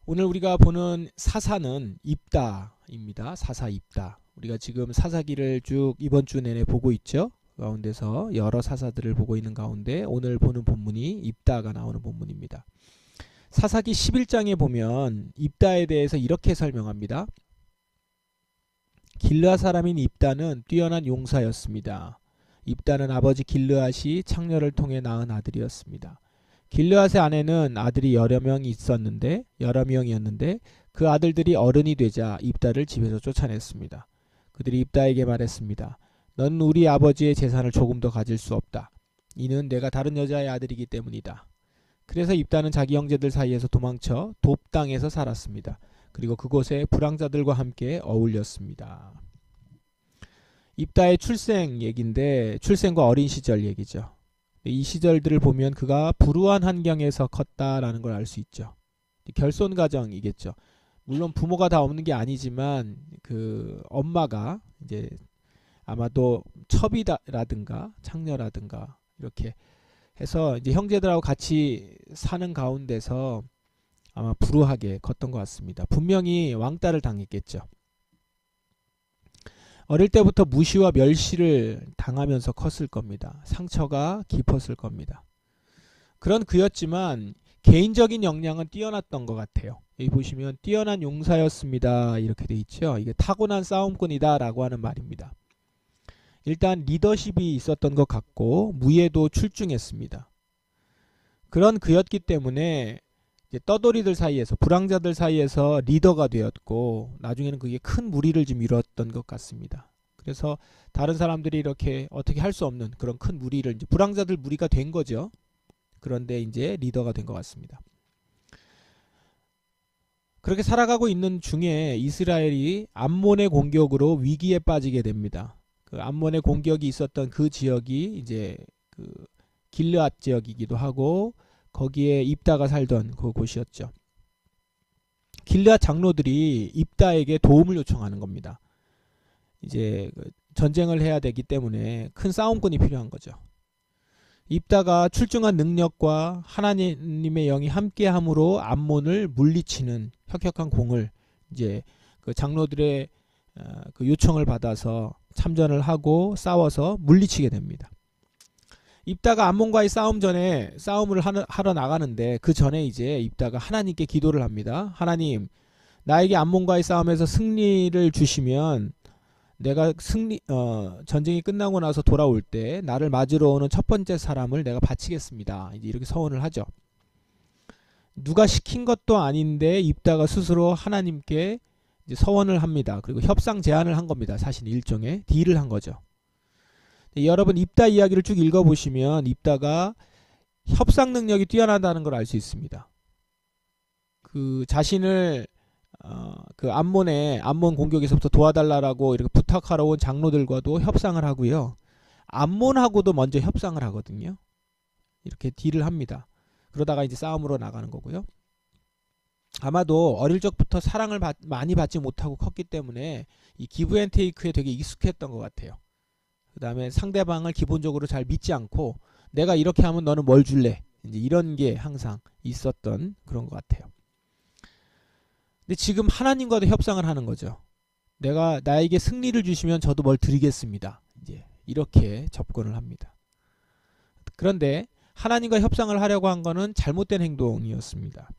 오늘 우리가 보는 사사는 입다입니다. 사사 입다. 우리가 지금 사사기를 쭉 이번 주 내내 보고 있죠. 가운데서 여러 사사들을 보고 있는 가운데 오늘 보는 본문이 입다가 나오는 본문입니다. 사사기 11장에 보면 입다에 대해서 이렇게 설명합니다. 길르앗 사람인 입다는 뛰어난 용사였습니다. 입다는 아버지 길르앗이 창녀를 통해 낳은 아들이었습니다. 길르앗의 아내는 아들이 여러 명이었는데 그 아들들이 어른이 되자 입다를 집에서 쫓아냈습니다. 그들이 입다에게 말했습니다. 넌 우리 아버지의 재산을 조금 더 가질 수 없다. 이는 내가 다른 여자의 아들이기 때문이다. 그래서 입다는 자기 형제들 사이에서 도망쳐 돕 땅에서 살았습니다. 그리고 그곳에 불황자들과 함께 어울렸습니다. 입다의 출생 얘기인데 출생과 어린 시절 얘기죠. 이 시절들을 보면 그가 불우한 환경에서 컸다라는 걸 알 수 있죠. 결손 가정이겠죠. 물론 부모가 다 없는 게 아니지만 그 엄마가 이제 아마도 첩이라든가 창녀라든가 이렇게 해서 이제 형제들하고 같이 사는 가운데서 아마 불우하게 컸던 것 같습니다. 분명히 왕따를 당했겠죠. 어릴 때부터 무시와 멸시를 당하면서 컸을 겁니다. 상처가 깊었을 겁니다. 그런 그였지만 개인적인 역량은 뛰어났던 것 같아요. 여기 보시면 뛰어난 용사였습니다. 이렇게 돼 있죠. 이게 타고난 싸움꾼이다 라고 하는 말입니다. 일단 리더십이 있었던 것 같고 무예도 출중했습니다. 그런 그였기 때문에 이제 떠돌이들 사이에서 불황자들 사이에서 리더가 되었고 나중에는 그게 큰 무리를 좀 이뤘던 것 같습니다. 그래서 다른 사람들이 이렇게 어떻게 할 수 없는 그런 큰 무리를 이제 불황자들 무리가 된 거죠. 그런데 이제 리더가 된 것 같습니다. 그렇게 살아가고 있는 중에 이스라엘이 암몬의 공격으로 위기에 빠지게 됩니다. 그 암몬의 공격이 있었던 그 지역이 이제 그 길르앗 지역이기도 하고 거기에 입다가 살던 그 곳이었죠. 길르앗 장로들이 입다에게 도움을 요청하는 겁니다. 이제 전쟁을 해야 되기 때문에 큰 싸움꾼이 필요한 거죠. 입다가 출중한 능력과 하나님의 영이 함께함으로 암몬을 물리치는 혁혁한 공을 이제 그 장로들의 그 요청을 받아서 참전을 하고 싸워서 물리치게 됩니다. 입다가 암몬과의 싸움 전에 싸움을 하러 나가는데 그 전에 이제 입다가 하나님께 기도를 합니다. 하나님, 나에게 암몬과의 싸움에서 승리를 주시면 내가 전쟁이 끝나고 나서 돌아올 때 나를 맞으러 오는 첫 번째 사람을 내가 바치겠습니다. 이제 이렇게 서원을 하죠. 누가 시킨 것도 아닌데 입다가 스스로 하나님께 이제 서원을 합니다. 그리고 협상 제안을 한 겁니다. 사실 일종의 딜을 한 거죠. 여러분 입다 이야기를 쭉 읽어보시면 입다가 협상 능력이 뛰어나다는 걸 알 수 있습니다. 그 자신을 그 암몬 공격에서부터 도와달라고 이렇게 부탁하러 온 장로들과도 협상을 하고요. 암몬하고도 먼저 협상을 하거든요. 이렇게 딜을 합니다. 그러다가 이제 싸움으로 나가는 거고요. 아마도 어릴 적부터 사랑을 많이 받지 못하고 컸기 때문에 이 기브 앤 테이크에 되게 익숙했던 것 같아요. 그 다음에 상대방을 기본적으로 잘 믿지 않고 내가 이렇게 하면 너는 뭘 줄래? 이제 이런 게 항상 있었던 그런 것 같아요. 근데 지금 하나님과도 협상을 하는 거죠. 내가 나에게 승리를 주시면 저도 뭘 드리겠습니다. 이제 이렇게 접근을 합니다. 그런데 하나님과 협상을 하려고 한 거는 잘못된 행동이었습니다.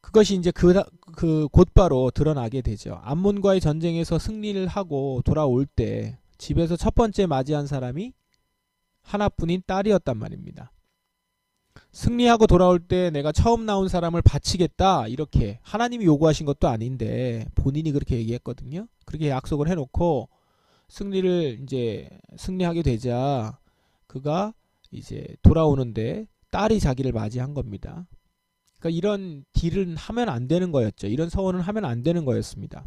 그것이 이제 곧바로 드러나게 되죠. 암몬과의 전쟁에서 승리를 하고 돌아올 때 집에서 첫 번째 맞이한 사람이 하나뿐인 딸이었단 말입니다. 승리하고 돌아올 때 내가 처음 나온 사람을 바치겠다 이렇게 하나님이 요구하신 것도 아닌데 본인이 그렇게 얘기했거든요. 그렇게 약속을 해놓고 승리하게 되자 그가 이제 돌아오는데 딸이 자기를 맞이한 겁니다. 그러니까 이런 딜은 하면 안 되는 거였죠. 이런 서원을 하면 안 되는 거였습니다.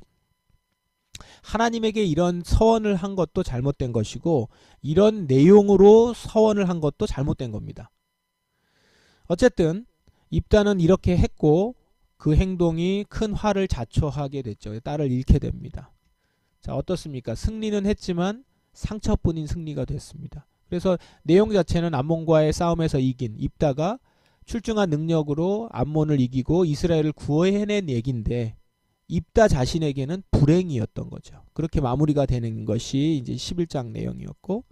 하나님에게 이런 서원을 한 것도 잘못된 것이고 이런 내용으로 서원을 한 것도 잘못된 겁니다. 어쨌든 입다는 이렇게 했고 그 행동이 큰 화를 자초하게 됐죠. 딸을 잃게 됩니다. 자, 어떻습니까? 승리는 했지만 상처뿐인 승리가 됐습니다. 그래서 내용 자체는 암몬과의 싸움에서 이긴 입다가 출중한 능력으로 암몬을 이기고 이스라엘을 구해낸 얘기인데 입다 자신에게는 불행이었던 거죠. 그렇게 마무리가 되는 것이 이제 11장 내용이었고,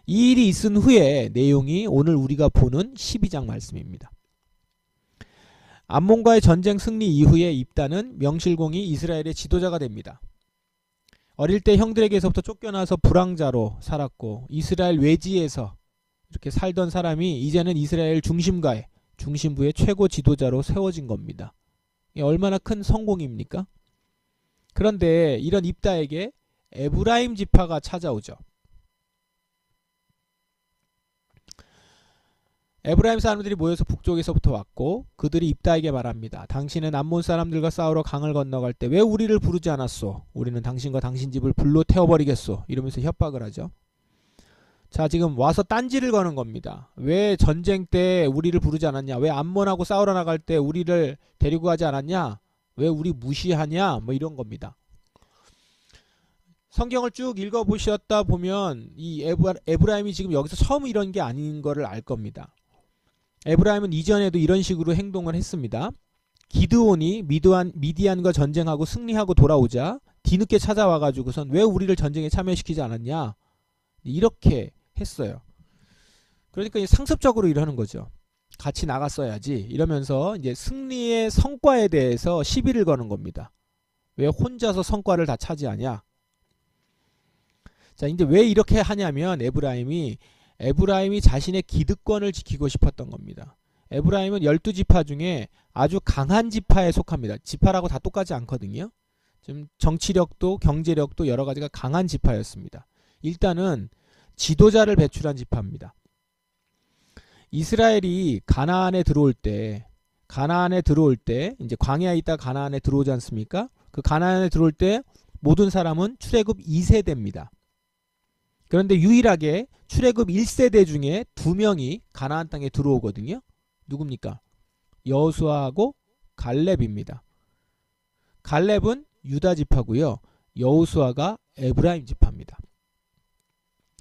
이 일이 있은 후에 내용이 오늘 우리가 보는 12장 말씀입니다. 암몬과의 전쟁 승리 이후에 입다는 명실공히 이스라엘의 지도자가 됩니다. 어릴 때 형들에게서부터 쫓겨나서 불황자로 살았고 이스라엘 외지에서 이렇게 살던 사람이 이제는 이스라엘 중심부의 최고 지도자로 세워진 겁니다. 이게 얼마나 큰 성공입니까? 그런데 이런 입다에게 에브라임 지파가 찾아오죠. 에브라임 사람들이 모여서 북쪽에서부터 왔고 그들이 입다에게 말합니다. 당신은 암몬 사람들과 싸우러 강을 건너갈 때 왜 우리를 부르지 않았소? 우리는 당신과 당신 집을 불로 태워버리겠소. 이러면서 협박을 하죠. 자, 지금 와서 딴지를 거는 겁니다. 왜 전쟁 때 우리를 부르지 않았냐? 왜 암몬하고 싸우러 나갈 때 우리를 데리고 가지 않았냐? 왜 우리 무시하냐? 뭐 이런 겁니다. 성경을 쭉 읽어보셨다 보면 이 에브라임이 지금 여기서 처음 이런 게 아닌 거를 알 겁니다. 에브라임은 이전에도 이런 식으로 행동을 했습니다. 기드온이 미디안과 전쟁하고 승리하고 돌아오자 뒤늦게 찾아와가지고선 왜 우리를 전쟁에 참여시키지 않았냐? 이렇게 했어요. 그러니까 상습적으로 이러는 거죠. 같이 나갔어야지 이러면서 이제 승리의 성과에 대해서 시비를 거는 겁니다. 왜 혼자서 성과를 다 차지하냐? 자, 이제 왜 이렇게 하냐면 에브라임이 자신의 기득권을 지키고 싶었던 겁니다. 에브라임은 12지파 중에 아주 강한 지파에 속합니다. 지파라고 다 똑같지 않거든요. 좀 정치력도 경제력도 여러 가지가 강한 지파였습니다. 일단은 지도자를 배출한 지파입니다. 이스라엘이 가나안에 들어올 때 이제 광야에 있다 가나안에 들어오지 않습니까? 그 가나안에 들어올 때 모든 사람은 출애굽 2세대입니다. 그런데 유일하게 출애굽 1세대 중에 2명이 가나안 땅에 들어오거든요. 누굽니까? 여호수아하고 갈렙입니다. 갈렙은 유다 지파고요. 여호수아가 에브라임 지파입니다.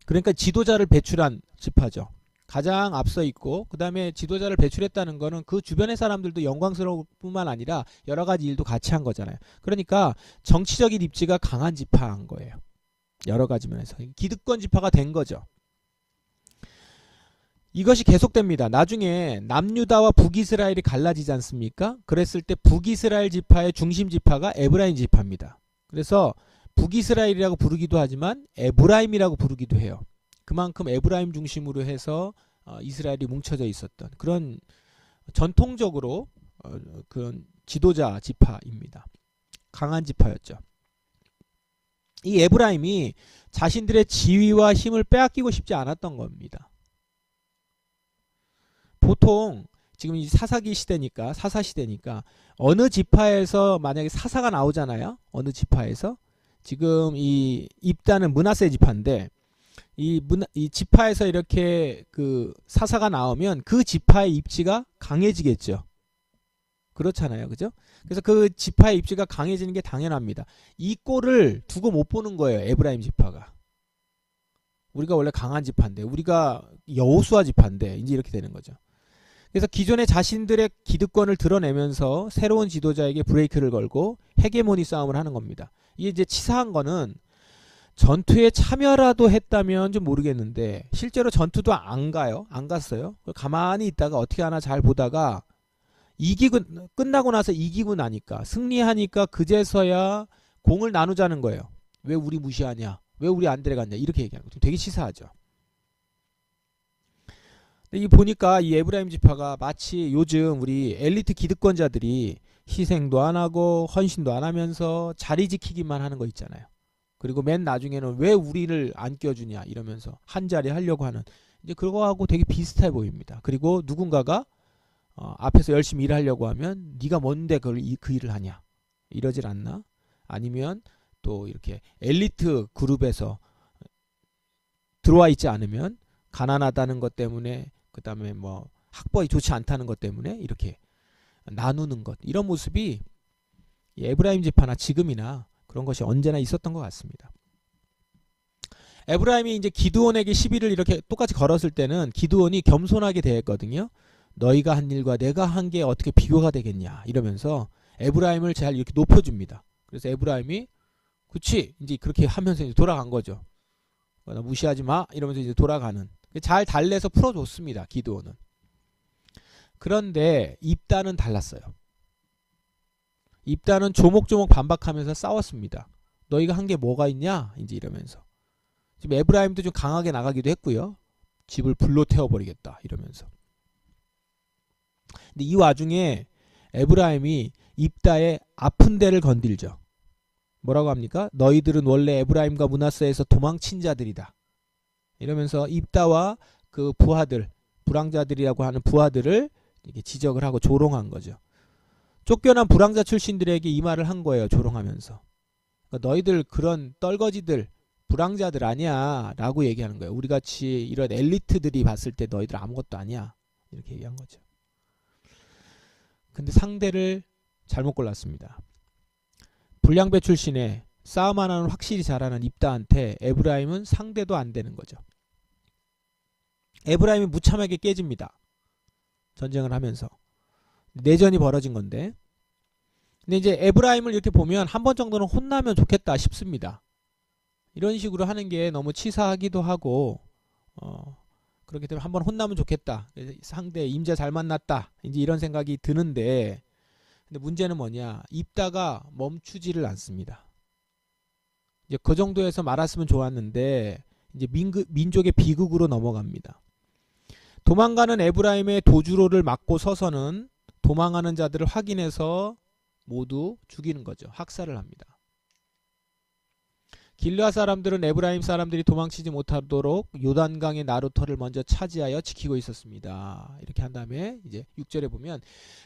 그러니까 지도자를 배출한 지파죠. 가장 앞서 있고 그 다음에 지도자를 배출했다는 거는 그 주변의 사람들도 영광스러울 뿐만 아니라 여러 가지 일도 같이 한 거잖아요. 그러니까 정치적인 입지가 강한 지파인 거예요. 여러 가지 면에서 기득권 지파가 된 거죠. 이것이 계속됩니다. 나중에 남유다와 북이스라엘이 갈라지지 않습니까? 그랬을 때 북이스라엘 지파의 중심 지파가 에브라임 지파입니다. 그래서 북이스라엘이라고 부르기도 하지만 에브라임이라고 부르기도 해요. 그만큼 에브라임 중심으로 해서 이스라엘이 뭉쳐져 있었던 그런 전통적으로 그런 지도자 지파입니다. 강한 지파였죠. 이 에브라임이 자신들의 지위와 힘을 빼앗기고 싶지 않았던 겁니다. 보통 지금 이 사사기 시대니까 사사 시대니까 어느 지파에서 만약에 사사가 나오잖아요. 어느 지파에서 지금 이 입다는 므낫세 지파인데 이 지파에서 이렇게 그 사사가 나오면 그 지파의 입지가 강해지겠죠. 그렇잖아요. 그죠? 그래서 그 지파의 입지가 강해지는 게 당연합니다. 이 꼴을 두고 못 보는 거예요. 에브라임 지파가. 우리가 원래 강한 지파인데 우리가 여호수아 지파인데 이제 이렇게 되는 거죠. 그래서 기존에 자신들의 기득권을 드러내면서 새로운 지도자에게 브레이크를 걸고 헤게모니 싸움을 하는 겁니다. 이게 이제 치사한 거는 전투에 참여라도 했다면 좀 모르겠는데 실제로 전투도 안 가요. 안 갔어요. 가만히 있다가 어떻게 하나 잘 보다가 끝나고 나서 이기고 나니까 승리하니까 그제서야 공을 나누자는 거예요. 왜 우리 무시하냐? 왜 우리 안 데려갔냐? 이렇게 얘기하는 거죠. 되게 치사하죠. 근데 이 보니까 이 에브라임 지파가 마치 요즘 우리 엘리트 기득권자들이 희생도 안 하고 헌신도 안 하면서 자리 지키기만 하는 거 있잖아요. 그리고 맨 나중에는 왜 우리를 안 껴주냐 이러면서 한 자리 하려고 하는 이제 그거하고 되게 비슷해 보입니다. 그리고 누군가가 앞에서 열심히 일하려고 하면 네가 뭔데 그 일을 하냐 이러질 않나? 아니면 또 이렇게 엘리트 그룹에서 들어와 있지 않으면 가난하다는 것 때문에 그 다음에 뭐 학벌이 좋지 않다는 것 때문에 이렇게 나누는 것 이런 모습이 에브라임 지파나 지금이나 그런 것이 언제나 있었던 것 같습니다. 에브라임이 이제 기드온에게 시비를 이렇게 똑같이 걸었을 때는 기드온이 겸손하게 대했거든요. 너희가 한 일과 내가 한 게 어떻게 비교가 되겠냐 이러면서 에브라임을 잘 이렇게 높여줍니다. 그래서 에브라임이 그치 이제 그렇게 하면서 이제 돌아간 거죠. 나 무시하지 마 이러면서 이제 돌아가는, 잘 달래서 풀어줬습니다. 기드온은. 그런데 입다는 달랐어요. 입다는 조목조목 반박하면서 싸웠습니다. 너희가 한 게 뭐가 있냐 이제 이러면서. 지금 에브라임도 좀 강하게 나가기도 했고요. 집을 불로 태워버리겠다 이러면서. 근데 이 와중에 에브라임이 입다의 아픈 데를 건들죠. 뭐라고 합니까? 너희들은 원래 에브라임과 므낫세에서 도망친 자들이다. 이러면서 입다와 그 부하들, 불황자들이라고 하는 부하들을 이렇게 지적을 하고 조롱한 거죠. 쫓겨난 불황자 출신들에게 이 말을 한 거예요. 조롱하면서. 그러니까 너희들 그런 떨거지들, 불황자들 아니야 라고 얘기하는 거예요. 우리같이 이런 엘리트들이 봤을 때 너희들 아무것도 아니야 이렇게 얘기한 거죠. 근데 상대를 잘못 골랐습니다. 불량배 출신의 싸움 하나는 확실히 잘하는 입다한테 에브라임은 상대도 안 되는 거죠. 에브라임이 무참하게 깨집니다. 전쟁을 하면서. 내전이 벌어진 건데. 근데 이제 에브라임을 이렇게 보면 한 번 정도는 혼나면 좋겠다 싶습니다. 이런 식으로 하는 게 너무 치사하기도 하고, 그렇기 때문에 한번 혼나면 좋겠다. 상대 임자 잘 만났다. 이제 이런 생각이 드는데, 근데 문제는 뭐냐? 입다가 멈추지를 않습니다. 이제 그 정도에서 말았으면 좋았는데, 이제 민족의 비극으로 넘어갑니다. 도망가는 에브라임의 도주로를 막고 서서는 도망하는 자들을 확인해서 모두 죽이는 거죠. 학살을 합니다. 길르앗 사람들은 에브라임 사람들이 도망치지 못하도록 요단강의 나루터를 먼저 차지하여 지키고 있었습니다. 이렇게 한 다음에 이제 6절에 보면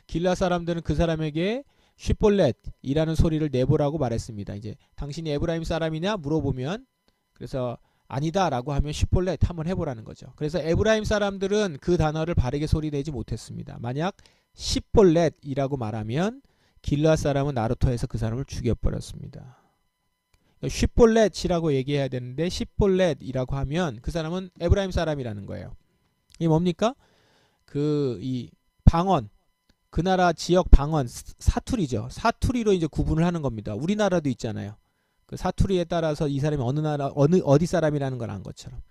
길르앗 사람들은 그 사람에게 쉿볼렛이라는 소리를 내보라고 말했습니다. 이제 당신이 에브라임 사람이냐 물어보면, 그래서 아니다 라고 하면 쉿볼렛 한번 해보라는 거죠. 그래서 에브라임 사람들은 그 단어를 바르게 소리내지 못했습니다. 만약 쉿볼렛이라고 말하면 길르앗 사람은 나루터에서 그 사람을 죽여버렸습니다. 쉿볼렛이라고 얘기해야 되는데 쉿볼렛이라고 하면 그 사람은 에브라임 사람이라는 거예요. 이게 뭡니까? 이 방언, 그 나라 지역 방언, 사투리죠. 사투리로 이제 구분을 하는 겁니다. 우리나라도 있잖아요. 그 사투리에 따라서 이 사람이 어느 나라 어디 사람이라는 걸 안 것처럼.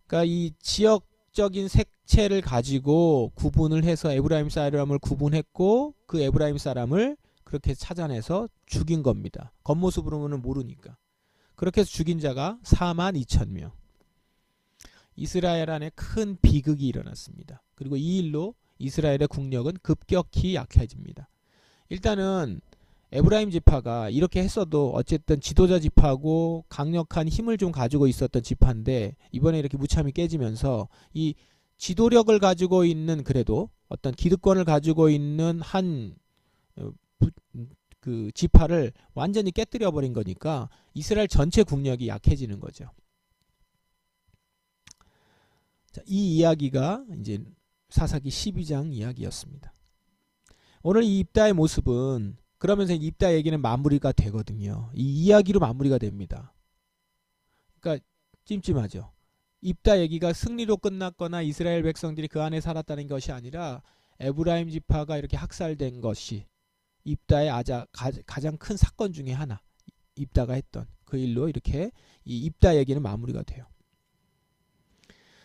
그러니까 이 지역적인 색채를 가지고 구분을 해서 에브라임 사람을 구분했고 그 에브라임 사람을 그렇게 찾아내서 죽인 겁니다. 겉모습으로는 모르니까. 그렇게 해서 죽인 자가 42,000명. 이스라엘 안에 큰 비극이 일어났습니다. 그리고 이 일로 이스라엘의 국력은 급격히 약해집니다. 일단은 에브라임 지파가 이렇게 했어도 어쨌든 지도자 지파고 강력한 힘을 좀 가지고 있었던 지파인데 이번에 이렇게 무참히 깨지면서 이 지도력을 가지고 있는, 그래도 어떤 기득권을 가지고 있는 그 지파를 완전히 깨뜨려 버린 거니까 이스라엘 전체 국력이 약해지는 거죠. 자, 이 이야기가 이제 사사기 12장 이야기였습니다. 오늘 이 입다의 모습은, 그러면서 입다 얘기는 마무리가 되거든요. 이 이야기로 마무리가 됩니다. 그러니까 찜찜하죠. 입다 얘기가 승리로 끝났거나 이스라엘 백성들이 그 안에 살았다는 것이 아니라 에브라임 지파가 이렇게 학살된 것이 입다의 가장 큰 사건 중에 하나, 입다가 했던 그 일로 이렇게 이 입다 얘기는 마무리가 돼요.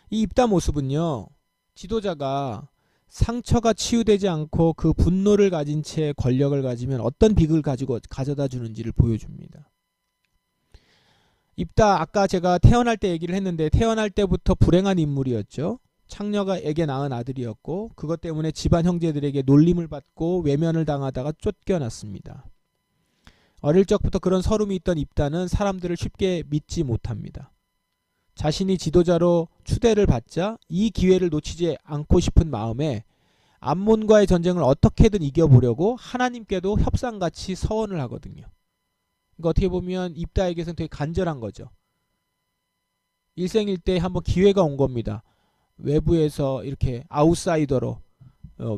이 입다 모습은요, 지도자가 상처가 치유되지 않고 그 분노를 가진 채 권력을 가지면 어떤 비극을 가져다 주는지를 보여줍니다. 입다, 아까 제가 태어날 때 얘기를 했는데 태어날 때부터 불행한 인물이었죠. 창녀에게 낳은 아들이었고 그것 때문에 집안 형제들에게 놀림을 받고 외면을 당하다가 쫓겨났습니다. 어릴 적부터 그런 서름이 있던 입다는 사람들을 쉽게 믿지 못합니다. 자신이 지도자로 추대를 받자 이 기회를 놓치지 않고 싶은 마음에 암몬과의 전쟁을 어떻게든 이겨보려고 하나님께도 협상같이 서원을 하거든요. 그러니까 어떻게 보면 입다에게서는 되게 간절한 거죠. 일생일대에 한번 기회가 온 겁니다. 외부에서 이렇게 아웃사이더로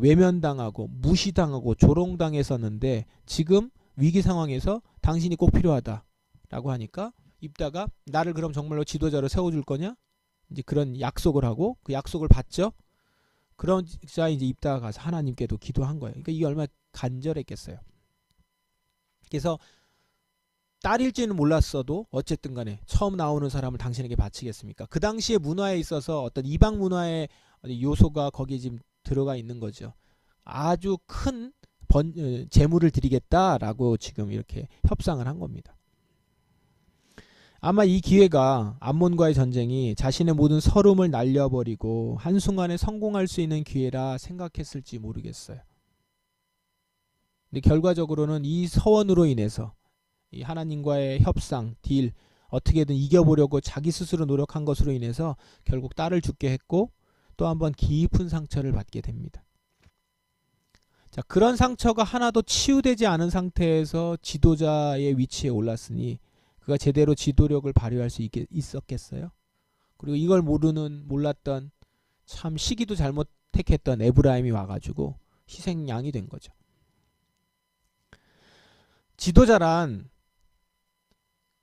외면당하고 무시당하고 조롱당했었는데 지금 위기 상황에서 당신이 꼭 필요하다라고 하니까 입다가 나를 그럼 정말로 지도자로 세워줄 거냐? 이제 그런 약속을 하고 그 약속을 받죠. 그러자 이제 입다가 가서 하나님께도 기도한 거예요. 그러니까 이게 얼마나 간절했겠어요. 그래서 딸일지는 몰랐어도 어쨌든 간에 처음 나오는 사람을 당신에게 바치겠습니까? 그 당시의 문화에 있어서 어떤 이방 문화의 요소가 거기에 지금 들어가 있는 거죠. 아주 큰 재물을 드리겠다라고 지금 이렇게 협상을 한 겁니다. 아마 이 기회가 암몬과의 전쟁이 자신의 모든 서름을 날려버리고 한순간에 성공할 수 있는 기회라 생각했을지 모르겠어요. 근데 결과적으로는 이 서원으로 인해서 이 하나님과의 협상, 딜, 어떻게든 이겨보려고 자기 스스로 노력한 것으로 인해서 결국 딸을 죽게 했고 또 한 번 깊은 상처를 받게 됩니다. 자, 그런 상처가 하나도 치유되지 않은 상태에서 지도자의 위치에 올랐으니 그가 제대로 지도력을 발휘할 수 있었겠어요? 그리고 이걸 몰랐던 참 시기도 잘못 택했던 에브라임이 와가지고 희생양이 된 거죠. 지도자란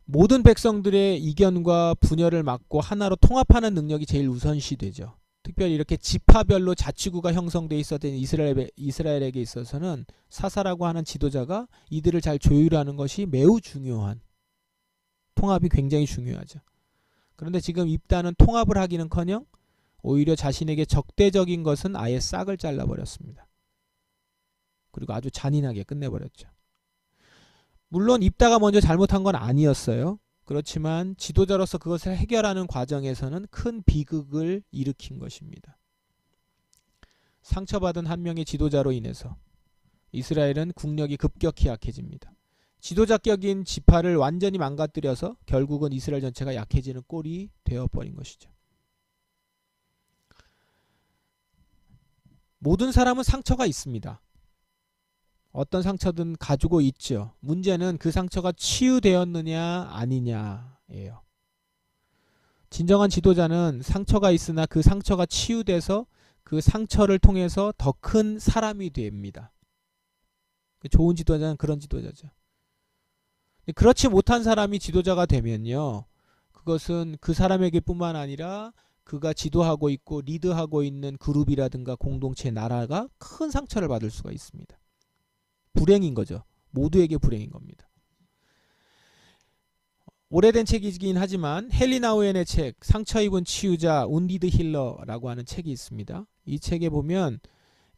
모든 백성들의 이견과 분열을 막고 하나로 통합하는 능력이 제일 우선시되죠. 특별히 이렇게 지파별로 자치구가 형성되어 있었던 이스라엘에게 있어서는 사사라고 하는 지도자가 이들을 잘 조율하는 것이 매우 중요한, 통합이 굉장히 중요하죠. 그런데 지금 입다는 통합을 하기는커녕 오히려 자신에게 적대적인 것은 아예 싹을 잘라버렸습니다. 그리고 아주 잔인하게 끝내버렸죠. 물론 입다가 먼저 잘못한 건 아니었어요. 그렇지만 지도자로서 그것을 해결하는 과정에서는 큰 비극을 일으킨 것입니다. 상처받은 한 명의 지도자로 인해서 이스라엘은 국력이 급격히 약해집니다. 지도자격인 지파를 완전히 망가뜨려서 결국은 이스라엘 전체가 약해지는 꼴이 되어버린 것이죠. 모든 사람은 상처가 있습니다. 어떤 상처든 가지고 있죠. 문제는 그 상처가 치유되었느냐 아니냐예요. 진정한 지도자는 상처가 있으나 그 상처가 치유돼서 그 상처를 통해서 더 큰 사람이 됩니다. 좋은 지도자는 그런 지도자죠. 그렇지 못한 사람이 지도자가 되면요, 그것은 그 사람에게 뿐만 아니라 그가 지도하고 있고 리드하고 있는 그룹이라든가 공동체, 나라가 큰 상처를 받을 수가 있습니다. 불행인 거죠. 모두에게 불행인 겁니다. 오래된 책이긴 하지만 헬리나우엔의 책 상처 입은 치유자 운디드 힐러라고 하는 책이 있습니다. 이 책에 보면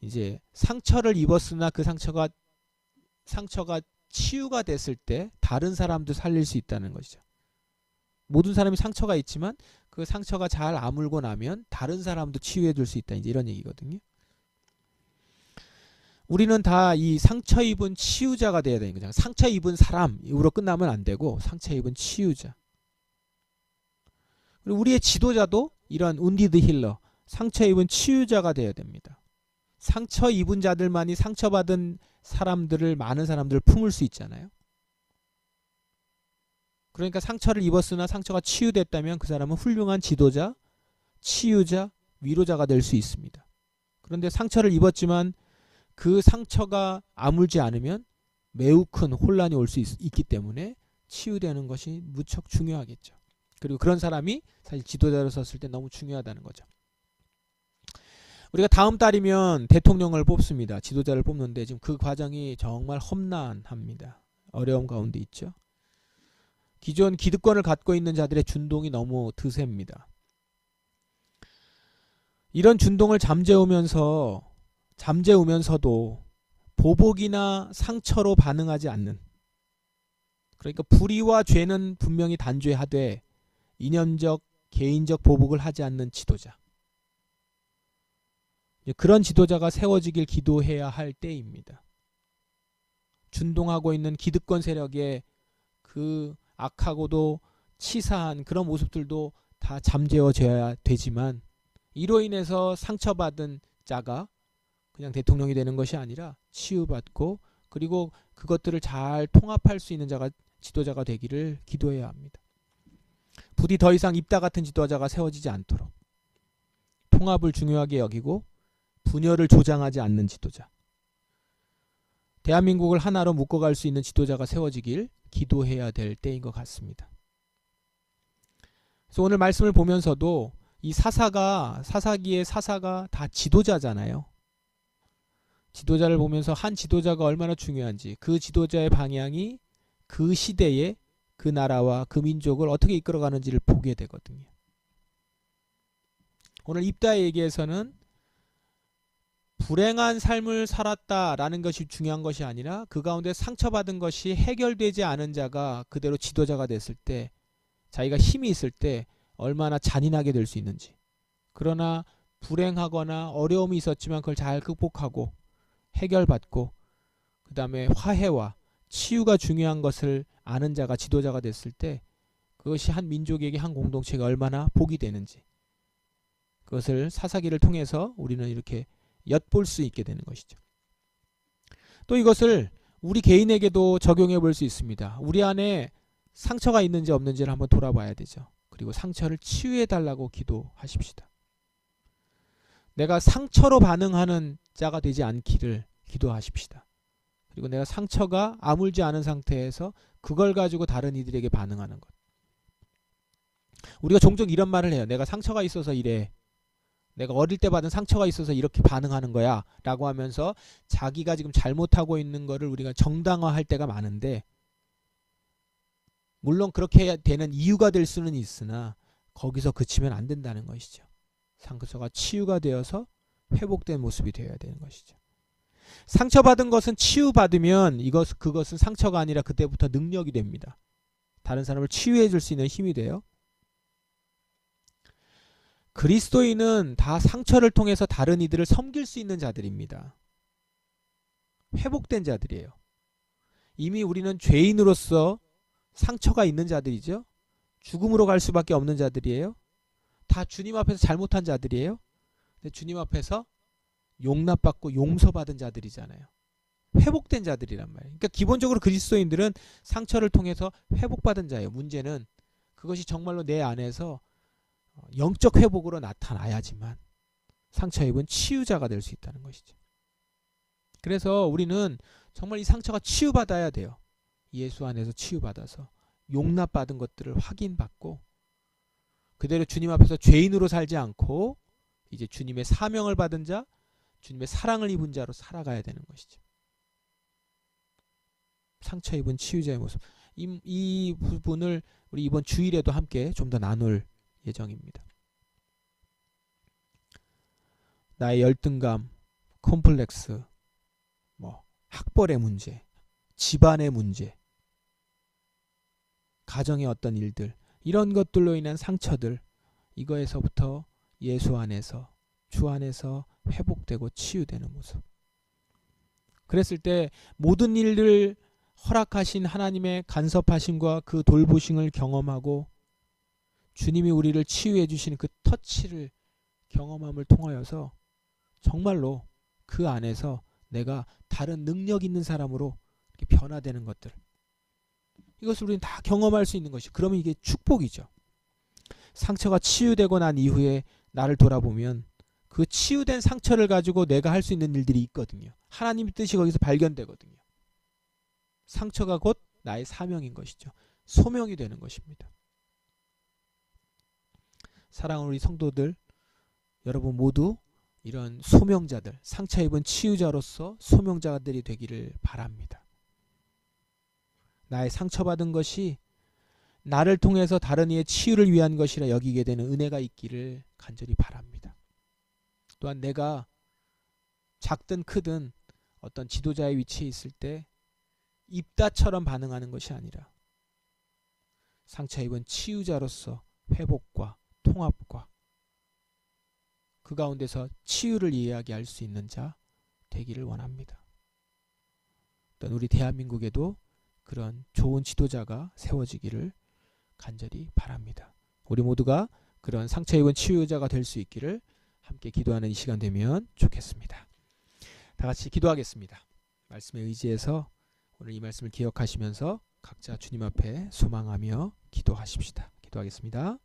이제 상처를 입었으나 그 상처가 치유가 됐을 때 다른 사람도 살릴 수 있다는 것이죠. 모든 사람이 상처가 있지만 그 상처가 잘 아물고 나면 다른 사람도 치유해 줄 수 있다, 이제 이런 얘기거든요. 우리는 다 이 상처 입은 치유자가 돼야 되는 거죠. 상처 입은 사람으로 끝나면 안 되고 상처 입은 치유자. 그리고 우리의 지도자도 이런 운디드 힐러, 상처 입은 치유자가 되어야 됩니다. 상처 입은 자들만이 상처받은 사람들을, 많은 사람들을 품을 수 있잖아요. 그러니까 상처를 입었으나 상처가 치유됐다면 그 사람은 훌륭한 지도자, 치유자, 위로자가 될 수 있습니다. 그런데 상처를 입었지만 그 상처가 아물지 않으면 매우 큰 혼란이 올 수 있기 때문에 치유되는 것이 무척 중요하겠죠. 그리고 그런 사람이 사실 지도자로 섰을 때 너무 중요하다는 거죠. 우리가 다음 달이면 대통령을 뽑습니다. 지도자를 뽑는데 지금 그 과정이 정말 험난합니다. 어려움 가운데 있죠. 기존 기득권을 갖고 있는 자들의 준동이 너무 드셉니다. 이런 준동을 잠재우면서도 보복이나 상처로 반응하지 않는, 그러니까 불의와 죄는 분명히 단죄하되 이념적 개인적 보복을 하지 않는 지도자, 그런 지도자가 세워지길 기도해야 할 때입니다. 준동하고 있는 기득권 세력의 그 악하고도 치사한 그런 모습들도 다 잠재워져야 되지만, 이로 인해서 상처받은 자가 그냥 대통령이 되는 것이 아니라 치유받고 그리고 그것들을 잘 통합할 수 있는 자가, 지도자가 되기를 기도해야 합니다. 부디 더 이상 입다 같은 지도자가 세워지지 않도록 통합을 중요하게 여기고 분열을 조장하지 않는 지도자, 대한민국을 하나로 묶어갈 수 있는 지도자가 세워지길 기도해야 될 때인 것 같습니다. 그래서 오늘 말씀을 보면서도 이 사사기의 사사가 다 지도자잖아요. 지도자를 보면서 한 지도자가 얼마나 중요한지, 그 지도자의 방향이 그 시대에 그 나라와 그 민족을 어떻게 이끌어가는지를 보게 되거든요. 오늘 입다의 얘기에서는 불행한 삶을 살았다라는 것이 중요한 것이 아니라 그 가운데 상처받은 것이 해결되지 않은 자가 그대로 지도자가 됐을 때, 자기가 힘이 있을 때 얼마나 잔인하게 될 수 있는지, 그러나 불행하거나 어려움이 있었지만 그걸 잘 극복하고 해결받고 그 다음에 화해와 치유가 중요한 것을 아는 자가 지도자가 됐을 때 그것이 한 민족에게, 한 공동체가 얼마나 복이 되는지, 그것을 사사기를 통해서 우리는 이렇게 엿볼 수 있게 되는 것이죠. 또 이것을 우리 개인에게도 적용해 볼 수 있습니다. 우리 안에 상처가 있는지 없는지를 한번 돌아봐야 되죠. 그리고 상처를 치유해 달라고 기도하십시다. 내가 상처로 반응하는 자가 되지 않기를 기도하십시다. 그리고 내가 상처가 아물지 않은 상태에서 그걸 가지고 다른 이들에게 반응하는 것. 우리가 종종 이런 말을 해요. 내가 상처가 있어서 이래. 내가 어릴 때 받은 상처가 있어서 이렇게 반응하는 거야 라고 하면서 자기가 지금 잘못하고 있는 거를 우리가 정당화할 때가 많은데, 물론 그렇게 되는 이유가 될 수는 있으나 거기서 그치면 안 된다는 것이죠. 상처가 치유가 되어서 회복된 모습이 되어야 되는 것이죠. 상처받은 것은 치유받으면 그것은 상처가 아니라 그때부터 능력이 됩니다. 다른 사람을 치유해 줄 수 있는 힘이 돼요. 그리스도인은 다 상처를 통해서 다른 이들을 섬길 수 있는 자들입니다. 회복된 자들이에요. 이미 우리는 죄인으로서 상처가 있는 자들이죠. 죽음으로 갈 수밖에 없는 자들이에요. 다 주님 앞에서 잘못한 자들이에요. 근데 주님 앞에서 용납받고 용서받은 자들이잖아요. 회복된 자들이란 말이에요. 그러니까 기본적으로 그리스도인들은 상처를 통해서 회복받은 자예요. 문제는 그것이 정말로 내 안에서 영적 회복으로 나타나야지만 상처 입은 치유자가 될 수 있다는 것이죠. 그래서 우리는 정말 이 상처가 치유받아야 돼요. 예수 안에서 치유받아서 용납받은 것들을 확인받고 그대로 주님 앞에서 죄인으로 살지 않고 이제 주님의 사명을 받은 자, 주님의 사랑을 입은 자로 살아가야 되는 것이죠. 상처 입은 치유자의 모습. 이 부분을 우리 이번 주일에도 함께 좀 더 나눌 예정입니다. 나의 열등감, 콤플렉스, 학벌의 문제, 집안의 문제, 가정의 어떤 일들, 이런 것들로 인한 상처들, 이거에서부터 예수 안에서, 주 안에서 회복되고 치유되는 모습. 그랬을 때 모든 일을 허락하신 하나님의 간섭하심과 그 돌보심을 경험하고 주님이 우리를 치유해 주시는 그 터치를 경험함을 통하여서 정말로 그 안에서 내가 다른 능력 있는 사람으로 이렇게 변화되는 것들, 이것을 우리는 다 경험할 수 있는 것이, 그러면 이게 축복이죠. 상처가 치유되고 난 이후에 나를 돌아보면 그 치유된 상처를 가지고 내가 할 수 있는 일들이 있거든요. 하나님의 뜻이 거기서 발견되거든요. 상처가 곧 나의 사명인 것이죠. 소명이 되는 것입니다. 사랑하는 우리 성도들, 여러분 모두 이런 소명자들, 상처 입은 치유자로서 소명자들이 되기를 바랍니다. 나의 상처받은 것이 나를 통해서 다른 이의 치유를 위한 것이라 여기게 되는 은혜가 있기를 간절히 바랍니다. 또한 내가 작든 크든 어떤 지도자의 위치에 있을 때 입다처럼 반응하는 것이 아니라 상처 입은 치유자로서 회복과 통합과 그 가운데서 치유를 이야기할 수 있는 자 되기를 원합니다. 또한 우리 대한민국에도 그런 좋은 지도자가 세워지기를 간절히 바랍니다. 우리 모두가 그런 상처 입은 치유자가 될 수 있기를 함께 기도하는 이 시간 되면 좋겠습니다. 다 같이 기도하겠습니다. 말씀에 의지해서 오늘 이 말씀을 기억하시면서 각자 주님 앞에 소망하며 기도하십시다. 기도하겠습니다.